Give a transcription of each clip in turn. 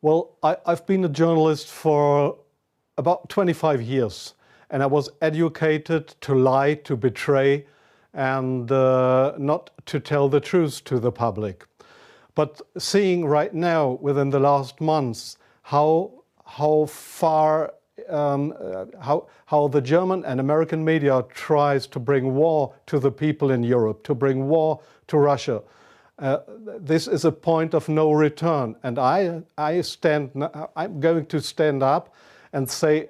Well, I've been a journalist for about 25 years, and I was educated to lie, to betray, and not to tell the truth to the public. But seeing right now, within the last months, how far how the German and American media tries to bring war to the people in Europe, to bring war to Russia. This is a point of no return, and I'm going to stand up and say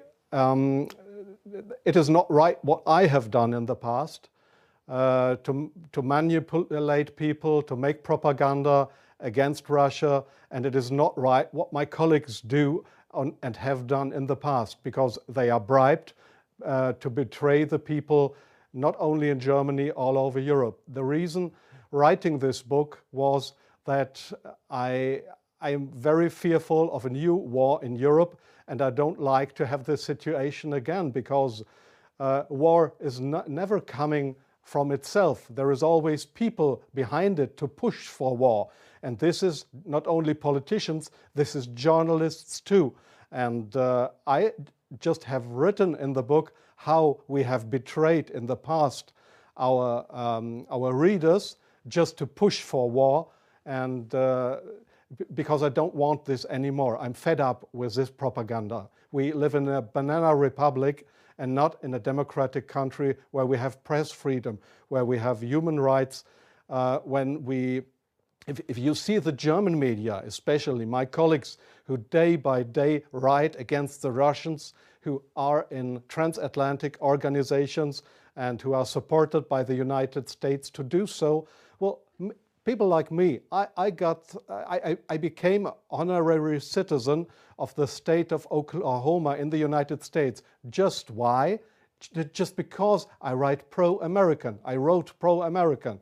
it is not right what I have done in the past to manipulate people, to make propaganda against Russia, and it is not right what my colleagues do and have done in the past, because they are bribed to betray the people, not only in Germany, all over Europe. The reason writing this book was that I am very fearful of a new war in Europe, and I don't like to have this situation again, because war is never coming from itself. There is always people behind it to push for war. And this is not only politicians, this is journalists too. And I just have written in the book how we have betrayed in the past our readers just to push for war, and because I don't want this anymore. I'm fed up with this propaganda. We live in a banana republic and not in a democratic country where we have press freedom, where we have human rights. If you see the German media, especially my colleagues who day by day write against the Russians, who are in transatlantic organizations and who are supported by the United States to do so, well, people like me, I became an honorary citizen of the state of Oklahoma in the United States. Just why? Just because I write pro-American. I wrote pro-American.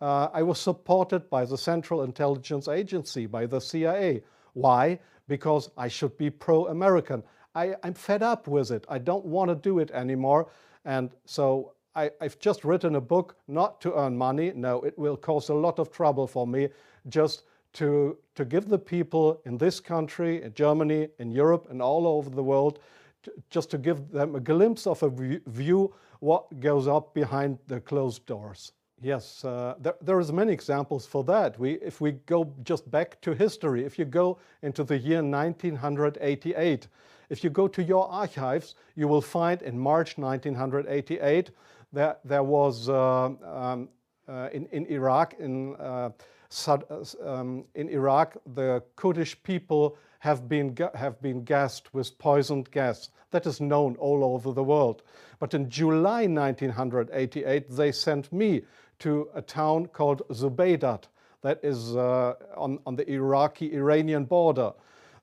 I was supported by the Central Intelligence Agency, by the CIA. Why? Because I should be pro-American. I'm fed up with it. I don't want to do it anymore. And so I've just written a book not to earn money. No, it will cause a lot of trouble for me, just to give the people in this country, in Germany, in Europe, and all over the world, just to give them a glimpse of a view what goes up behind the closed doors. Yes, there is many examples for that. If we go just back to history, if you go into the year 1988, if you go to your archives, you will find in March 1988 there was in Iraq, in Iraq, the Kurdish people have been gassed with poisoned gas. That is known all over the world. But in July 1988, they sent me to a town called Zubeidat, that is on the Iraqi-Iranian border.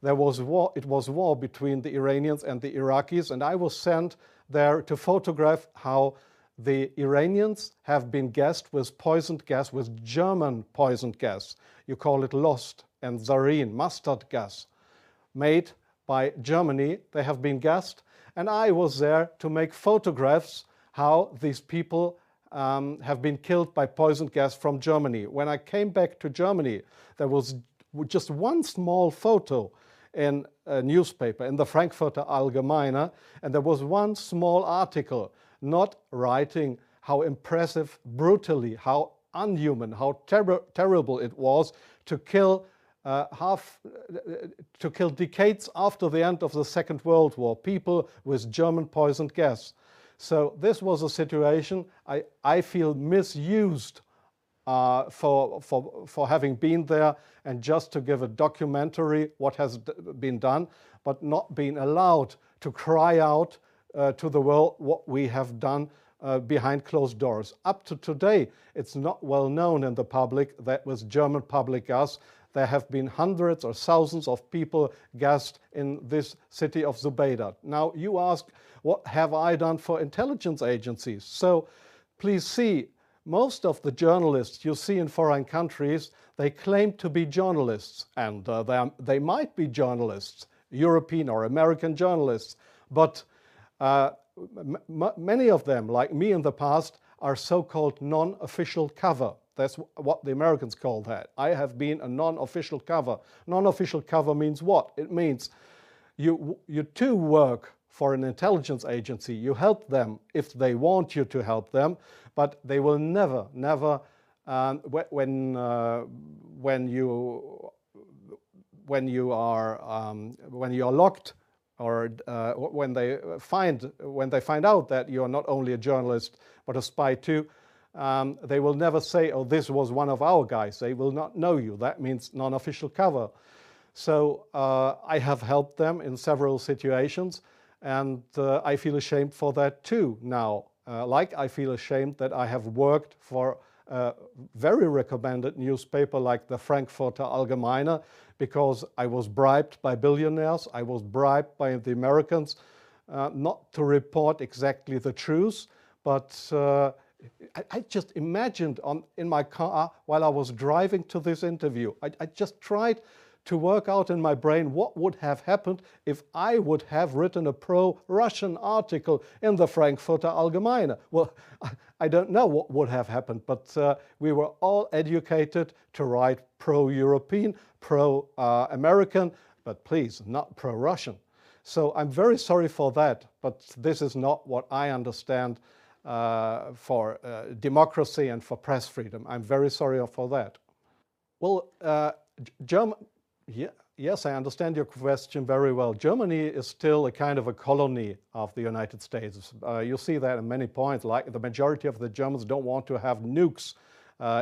There was war. It was war between the Iranians and the Iraqis, and I was sent there to photograph how the Iranians have been gassed with poisoned gas, with German poisoned gas. You call it Lost and Zarine, mustard gas, made by Germany. They have been gassed, and I was there to make photographs how these people have been killed by poisoned gas from Germany. When I came back to Germany, there was just one small photo in a newspaper, in the Frankfurter Allgemeine, and there was one small article not writing how impressive, brutally, how unhuman, how terrible it was to kill decades after the end of the Second World War, people with German poisoned gas. So this was a situation I feel misused for having been there and just to give a documentary what has been done, but not being allowed to cry out to the world what we have done behind closed doors. Up to today, it's not well known in the public that with German public gas, there have been hundreds or thousands of people gassed in this city of Zubeidat. Now you ask, what have I done for intelligence agencies? So please see, most of the journalists you see in foreign countries, they claim to be journalists, and they might be journalists, European or American journalists, but many of them, like me in the past, are so-called non-official cover. That's what the Americans call that. I have been a non-official cover. Non-official cover means what? It means you too work for an intelligence agency. You help them if they want you to help them, but they will never, when you are locked, or when they find out that you are not only a journalist but a spy too, they will never say, "Oh, this was one of our guys." They will not know you. That means non-official cover. So I have helped them in several situations, and I feel ashamed for that too now. Like I feel ashamed that I have worked for a very recommended newspaper like the Frankfurter Allgemeine, because I was bribed by billionaires, I was bribed by the Americans not to report exactly the truth, but I just imagined in my car while I was driving to this interview, I just tried to work out in my brain what would have happened if I would have written a pro-Russian article in the Frankfurter Allgemeine. Well, I don't know what would have happened, but we were all educated to write pro-European, pro-American, but please, not pro-Russian. So I'm very sorry for that, but this is not what I understand for democracy and for press freedom. I'm very sorry for that. Well, yes, I understand your question very well. Germany is still a kind of a colony of the United States. You see that in many points, like the majority of the Germans don't want to have nukes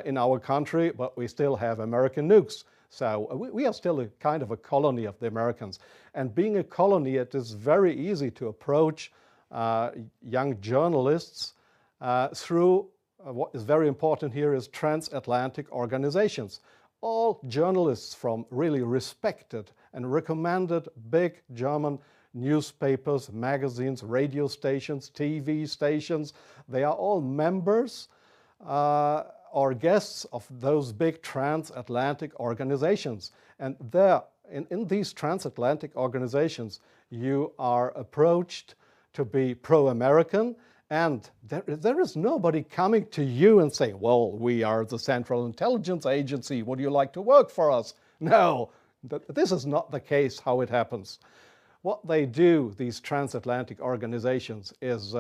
in our country, but we still have American nukes. So we are still a kind of a colony of the Americans. And being a colony, it is very easy to approach young journalists through what is very important here is transatlantic organizations. All journalists from really respected and recommended big German newspapers, magazines, radio stations, TV stations, they are all members or guests of those big transatlantic organizations. And there, in these transatlantic organizations, you are approached to be pro-American, and there is nobody coming to you and saying, well, we are the Central Intelligence Agency, would you like to work for us? No, this is not the case how it happens. What they do, these transatlantic organizations, is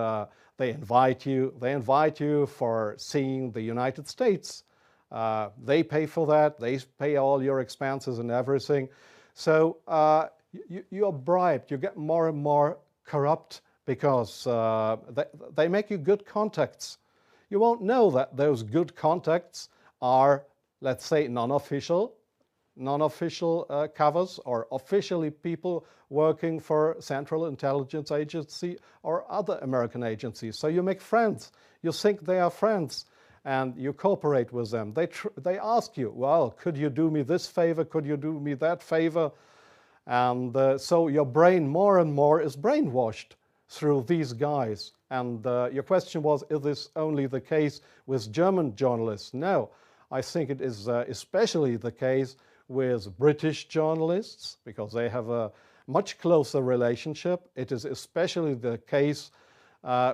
they invite you for seeing the United States. They pay for that, they pay all your expenses and everything. So you are bribed, you get more and more corrupt, because they make you good contacts. You won't know that those good contacts are, let's say, non-official covers, or officially people working for Central Intelligence Agency or other American agencies. So you make friends. You think they are friends, and you cooperate with them. They ask you, well, could you do me this favor? Could you do me that favor? And so your brain more and more is brainwashed through these guys. And your question was, is this only the case with German journalists? No, I think it is especially the case with British journalists, because they have a much closer relationship. It is especially the case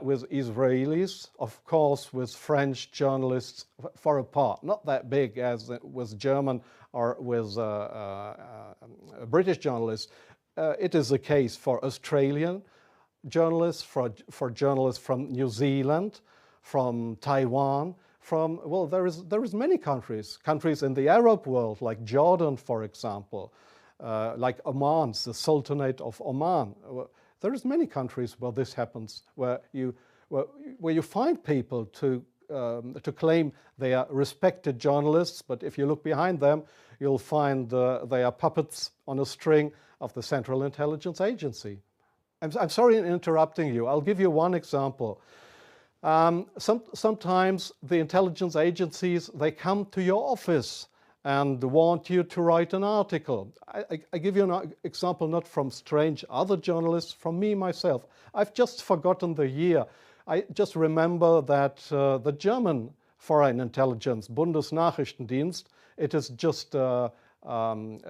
with Israelis, of course with French journalists for a part, not that big as with German or with British journalists. It is the case for Australian journalists, for journalists from New Zealand, from Taiwan, well, there is many countries in the Arab world, like Jordan, for example, like Oman, the Sultanate of Oman. There is many countries where this happens, where you find people to claim they are respected journalists, but if you look behind them, you'll find they are puppets on a string of the Central Intelligence Agency. I'm sorry in interrupting you. I'll give you one example. Sometimes the intelligence agencies, they come to your office and want you to write an article. I give you an example not from strange other journalists, from me myself. I've just forgotten the year. I just remember that the German Foreign Intelligence, Bundesnachrichtendienst, it is just a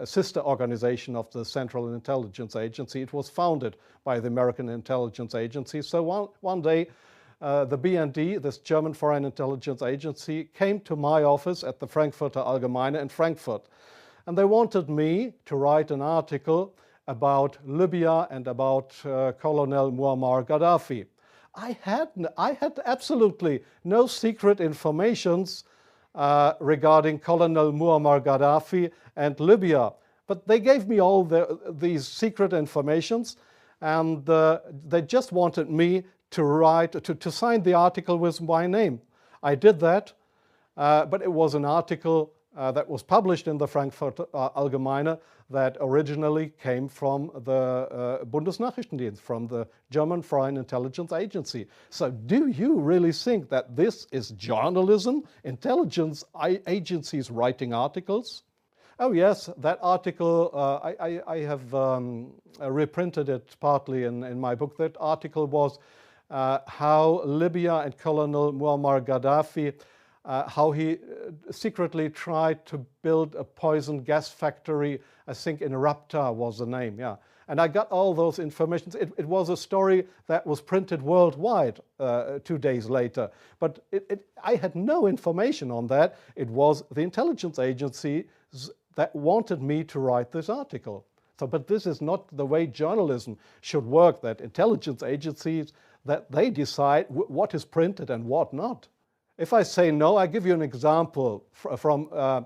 sister organization of the Central Intelligence Agency. It was founded by the American Intelligence Agency. So one day the BND, this German Foreign Intelligence Agency, came to my office at the Frankfurter Allgemeine in Frankfurt. And they wanted me to write an article about Libya and about Colonel Muammar Gaddafi. I had absolutely no secret informations regarding Colonel Muammar Gaddafi and Libya. But they gave me all these secret informations, and they just wanted me to write, to sign the article with my name. I did that, but it was an article that was published in the Frankfurter Allgemeine that originally came from the Bundesnachrichtendienst, from the German Foreign Intelligence Agency. So do you really think that this is journalism, intelligence agencies writing articles? Oh yes, that article, I have reprinted it partly in my book. That article was how Libya and Colonel Muammar Gaddafi, how he secretly tried to build a poison gas factory. I think in Rapta was the name, yeah. And I got all those informations. It was a story that was printed worldwide 2 days later. But I had no information on that. It was the intelligence agencies that wanted me to write this article. So, but this is not the way journalism should work, that intelligence agencies, that they decide what is printed and what not. If I say no, I give you an example from a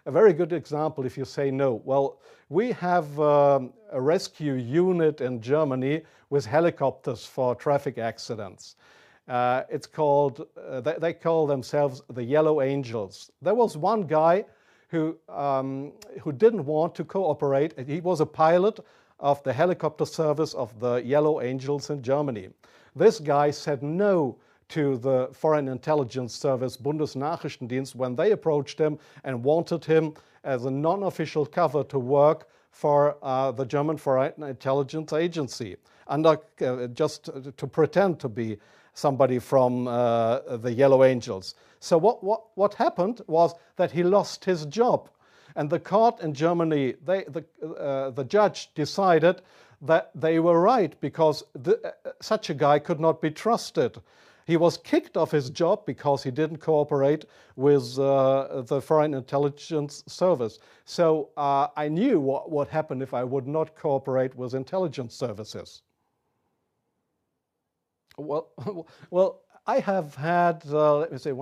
very good example if you say no. Well, we have a rescue unit in Germany with helicopters for traffic accidents. It's called, they call themselves the Yellow Angels. There was one guy who didn't want to cooperate. He was a pilot of the helicopter service of the Yellow Angels in Germany. This guy said no to the Foreign Intelligence Service, Bundesnachrichtendienst, when they approached him and wanted him as a non-official cover to work for the German Foreign Intelligence Agency, under, just to pretend to be somebody from the Yellow Angels. So what happened was that he lost his job. And the court in Germany, the judge decided that they were right, because such a guy could not be trusted. He was kicked off his job because he didn't cooperate with the Foreign Intelligence Service. So I knew what would happen if I would not cooperate with intelligence services. Well, I have had, let me say,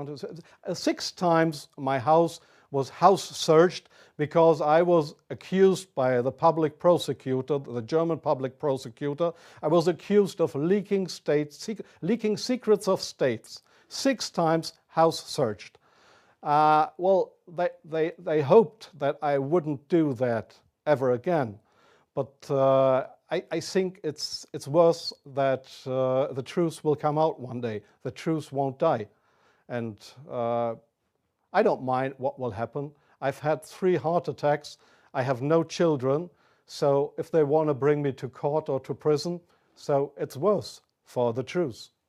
6 times my house was house searched because I was accused by the public prosecutor, the German public prosecutor. I was accused of leaking secrets of states. 6 times house searched. Well, they hoped that I wouldn't do that ever again. But I think it's worse that the truth will come out one day. The truth won't die. And I don't mind what will happen. I've had 3 heart attacks. I have no children. So if they want to bring me to court or to prison, so it's worse for the truth.